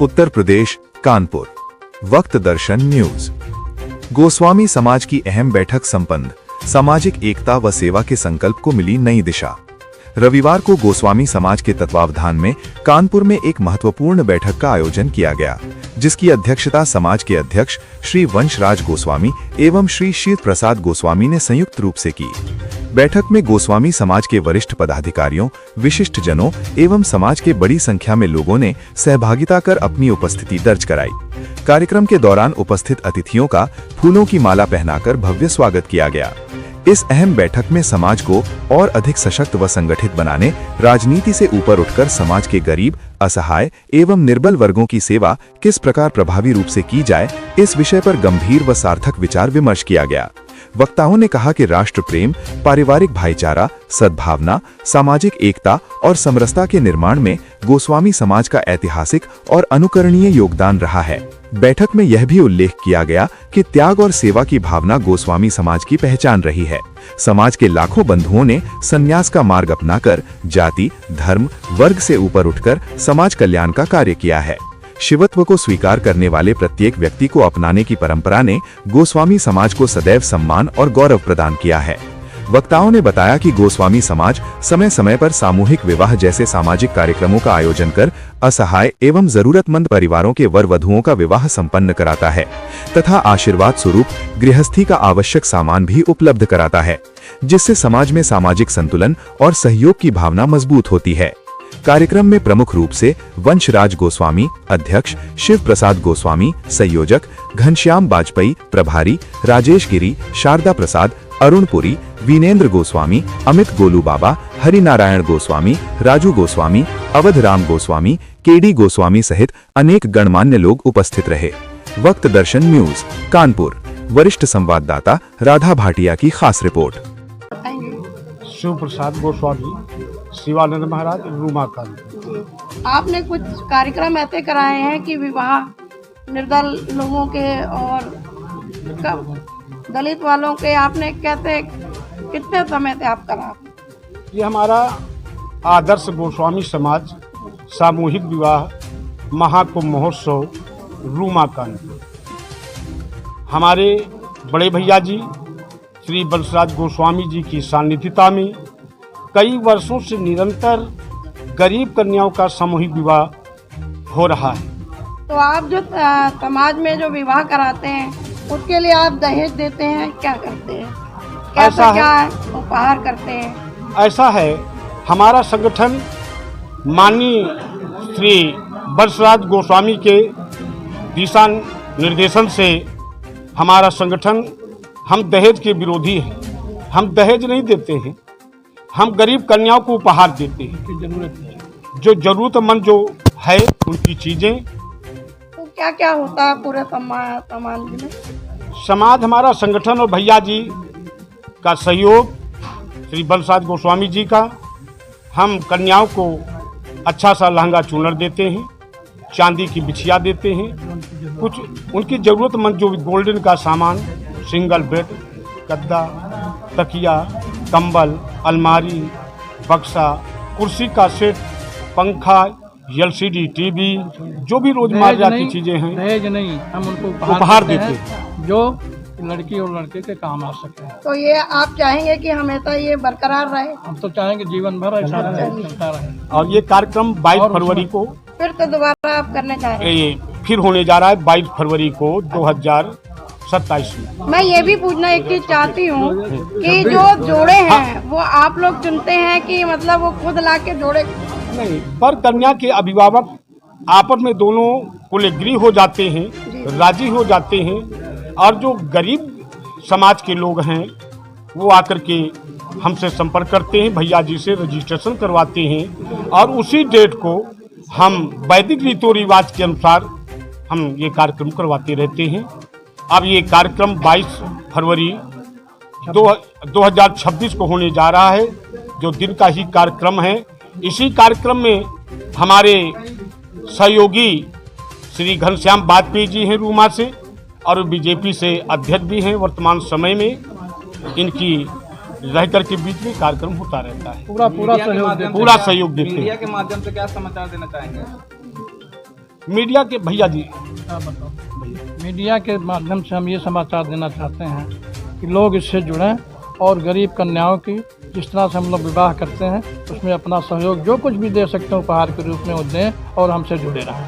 उत्तर प्रदेश, कानपुर। वक्त दर्शन न्यूज। गोस्वामी समाज की अहम बैठक संपन्न, सामाजिक एकता व सेवा के संकल्प को मिली नई दिशा। रविवार को गोस्वामी समाज के तत्वावधान में कानपुर में एक महत्वपूर्ण बैठक का आयोजन किया गया, जिसकी अध्यक्षता समाज के अध्यक्ष श्री वंशराज गोस्वामी एवं श्री शीत प्रसाद गोस्वामी ने संयुक्त रूप से की। बैठक में गोस्वामी समाज के वरिष्ठ पदाधिकारियों, विशिष्ट जनों एवं समाज के बड़ी संख्या में लोगों ने सहभागिता कर अपनी उपस्थिति दर्ज कराई। कार्यक्रम के दौरान उपस्थित अतिथियों का फूलों की माला पहनाकर भव्य स्वागत किया गया। इस अहम बैठक में समाज को और अधिक सशक्त व संगठित बनाने, राजनीति से ऊपर उठकर समाज के गरीब, असहाय एवं निर्बल वर्गों की सेवा किस प्रकार प्रभावी रूप से की जाए, इस विषय पर गंभीर व सार्थक विचार विमर्श किया गया। वक्ताओं ने कहा कि राष्ट्र प्रेम, पारिवारिक भाईचारा, सद्भावना, सामाजिक एकता और समरसता के निर्माण में गोस्वामी समाज का ऐतिहासिक और अनुकरणीय योगदान रहा है। बैठक में यह भी उल्लेख किया गया कि त्याग और सेवा की भावना गोस्वामी समाज की पहचान रही है। समाज के लाखों बंधुओं ने संन्यास का मार्ग अपनाकर जाति, धर्म, वर्ग से ऊपर उठकर समाज कल्याण का कार्य किया है। शिवत्व को स्वीकार करने वाले प्रत्येक व्यक्ति को अपनाने की परंपरा ने गोस्वामी समाज को सदैव सम्मान और गौरव प्रदान किया है। वक्ताओं ने बताया कि गोस्वामी समाज समय समय पर सामूहिक विवाह जैसे सामाजिक कार्यक्रमों का आयोजन कर असहाय एवं जरूरतमंद परिवारों के वर वधुओं का विवाह संपन्न कराता है तथा आशीर्वाद स्वरूप गृहस्थी का आवश्यक सामान भी उपलब्ध कराता है, जिससे समाज में सामाजिक संतुलन और सहयोग की भावना मजबूत होती है। कार्यक्रम में प्रमुख रूप से वंशराज गोस्वामी अध्यक्ष, शिव प्रसाद गोस्वामी संयोजक, घनश्याम बाजपेयी प्रभारी, राजेश गिरी, शारदा प्रसाद, अरुण पुरी, वीनेंद्र गोस्वामी, अमित गोलू बाबा, हरिनारायण गोस्वामी, राजू गोस्वामी, अवध राम गोस्वामी, केडी गोस्वामी सहित अनेक गणमान्य लोग उपस्थित रहे। वक्त दर्शन न्यूज, कानपुर। वरिष्ठ संवाददाता राधा भाटिया की खास रिपोर्ट। शिव प्रसाद गोस्वामी, शिवानंद महाराज, रूमाकांत। आपने कुछ कार्यक्रम ऐसे कराए हैं कि विवाह निर्दल लोगों के और दलित वालों के, आपने कैसे कितने समय से आप करा? ये हमारा आदर्श गोस्वामी समाज सामूहिक विवाह महाकुंभ महोत्सव रूमाकांत। हमारे बड़े भैया जी श्री वंशराज गोस्वामी जी की सानिध्यता में कई वर्षों से निरंतर गरीब कन्याओं का सामूहिक विवाह हो रहा है। तो आप जो समाज में जो विवाह कराते हैं उसके लिए आप दहेज देते हैं, क्या करते हैं, कैसा क्या उपहार करते हैं? ऐसा है, हमारा संगठन माननीय श्री वंशराज गोस्वामी के दिशा निर्देशन से हमारा संगठन, हम दहेज के विरोधी हैं। हम दहेज नहीं देते हैं, हम गरीब कन्याओं को उपहार देते हैं। जो जरूरतमंद जो है उनकी चीजें। तो क्या क्या होता है पूरे समाज में? समाज, हमारा संगठन और भैया जी का सहयोग, श्री वंशराज गोस्वामी जी का, हम कन्याओं को अच्छा सा लहंगा चूनर देते हैं, चांदी की बिछिया देते हैं, कुछ उनकी जरूरतमंद जो गोल्डन का सामान, सिंगल बेड, गद्दा, तकिया, कंबल, अलमारी, बक्सा, कुर्सी का सेट, पंखा, एलसीडी टीवी, जो भी रोजमर्रा की चीजें हैं, दहेज नहीं, हम उनको उपहार देते हैं जो लड़की और लड़के के काम आ सके। तो ये आप चाहेंगे कि हमेशा ये बरकरार रहे? हम तो चाहेंगे जीवन भर ऐसा चलता रहे। और ये कार्यक्रम 22 फरवरी को फिर तो दोबारा आप करने जा रहे हैं? ये फिर होने जा रहा है 22 फरवरी को 2027 में। मैं ये भी पूछना एक चीज चाहती हूँ कि जो जोड़े हैं वो आप लोग चुनते हैं कि मतलब वो खुद ला के जोड़े? नहीं, पर कन्या के अभिभावक आपस में दोनों कुल एग्री हो जाते हैं, राजी हो जाते हैं, और जो गरीब समाज के लोग हैं वो आकर के हमसे संपर्क करते हैं, भैया जी से रजिस्ट्रेशन करवाते हैं, और उसी डेट को हम वैदिक रीतो रिवाज के अनुसार हम ये कार्यक्रम करवाते रहते हैं। अब ये कार्यक्रम 22 फरवरी 2026 को होने जा रहा है, जो दिन का ही कार्यक्रम है। इसी कार्यक्रम में हमारे सहयोगी श्री घनश्याम बाजपेयी जी हैं रूमा से, और बीजेपी से अध्यक्ष भी हैं वर्तमान समय में। इनकी रह करके बीच में कार्यक्रम होता रहता है। पूरा सहयोग पूरा सहयोग देते हैं। मीडिया के माध्यम से क्या समाचार देना चाहेंगे? मीडिया के भैया जी, आप बताओ। मीडिया के माध्यम से हम ये समाचार देना चाहते हैं कि लोग इससे जुड़ें और गरीब कन्याओं की जिस तरह से हम लोग विवाह करते हैं उसमें अपना सहयोग जो कुछ भी दे सकते हैं उपहार के रूप में वो दें और हमसे जुड़े रहें।